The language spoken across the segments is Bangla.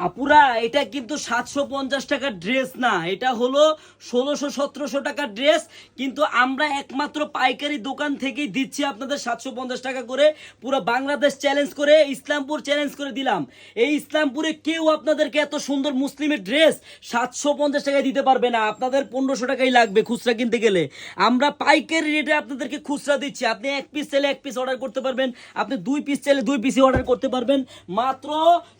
আপুরা এটা কিন্তু 750 টাকার ড্রেস না, এটা হলো 1600-1700 টাকার ড্রেস। কিন্তু আমরা একমাত্র পাইকারি দোকান থেকেই দিচ্ছি আপনাদের 750 টাকা করে। পুরো বাংলাদেশ চ্যালেঞ্জ করে, ইসলামপুর চ্যালেঞ্জ করে দিলাম, এই ইসলামপুরে কেউ আপনাদেরকে এত সুন্দর মুসলিমের ড্রেস 750 টাকায় দিতে পারবে না। আপনাদের 1500 টাকাই লাগবে খুচরা কিনতে গেলে। আমরা পাইকারি রেটে আপনাদেরকে খুচরা দিচ্ছি। আপনি এক পিস চাইলে এক পিস অর্ডার করতে পারবেন, আপনি 2 পিস চাইলে 2 পিসই অর্ডার করতে পারবেন। মাত্র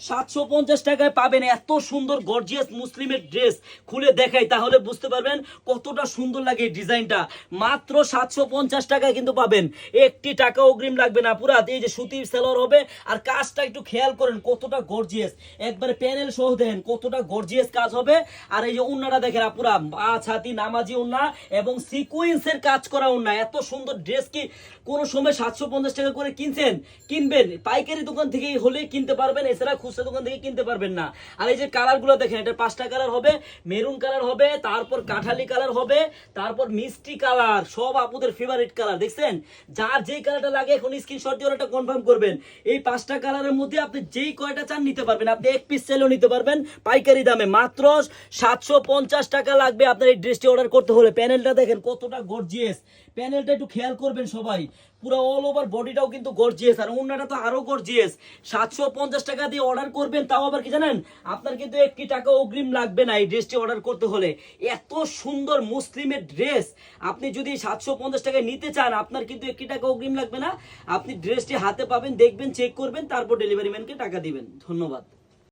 750 টাকায় পাবেন এত সুন্দর গর্জিয়াস মুসলিমের ড্রেস। খুলে দেখাই তাহলে বুঝতে পারবেন কতটা সুন্দর লাগে এই ডিজাইনটা। মাত্র 750 টাকায় কিন্তু পাবেন, একটি টাকা অগ্রিম লাগবে না। পুরা এই যে সুতির সেলোয়ার হবে, আর কাজটা একটু খেয়াল করেন কতটা গর্জিয়াস, একবারে প্যানেল সহ দেখেন কতটা গর্জিয়াস কাজ হবে। আর এই যে ওন্নাটা দেখেন আপুরা, 5 হাতি নামাজি ওন্না এবং সিকোয়েন্সের কাজ করা ওন্না। এত সুন্দর ড্রেস কি কোন সময় 750 টাকা করে কিনছেন? কিনবেন পাইকারি দোকান থেকে হলে কিনতে পারবেন, এছাড়া খুচরা দোকান থেকে কিনতে পারবেন না। আর এই যে কালার গুলো দেখেন, এটা 5টা কালার হবে, মেরুন কালার হবে, তারপর কাঠালি কালার হবে, তারপর মিষ্টি কালার, সব আপুদের ফেভারিট কালার। দেখছেন, যার যেই কালারটা লাগে এখন স্ক্রিনশট দিয়ে ওটা কনফার্ম করবেন। এই 5টা কালারের মধ্যে আপনি যেই কয়টা চান নিতে পারবেন। আপনি এক পিস চাইলেও নিতে পারবেন পাইকারি দামে। মাত্র 750 টাকা লাগবে আপনার এই ড্রেসটি অর্ডার করতে হলে। প্যানেলটা দেখেন কতটা গর্জিয়াস, প্যানেলটা একটু খেয়াল করবেন সবাই। পুরো অল ওভার বডিটাও কিন্তু গর্জিয়াস, আর ওন্নাটা তো আরো গর্জিয়াস। 750 টাকা দিয়ে অর্ডার করবেন, তাও আবার কি জানেন, আপনার কিন্তু একটি টাকা অগ্রিম লাগবে না এই ড্রেসটি অর্ডার করতে হলে। এত সুন্দর মুসলিমের ড্রেস আপনি যদি 750 টাকায় নিতে চান, আপনার কিন্তু একটি টাকা অগ্রিম লাগবে না। আপনি ড্রেসটি হাতে পাবেন, দেখবেন, চেক করবেন, তারপর ডেলিভারি ম্যানকে টাকা দিবেন। ধন্যবাদ।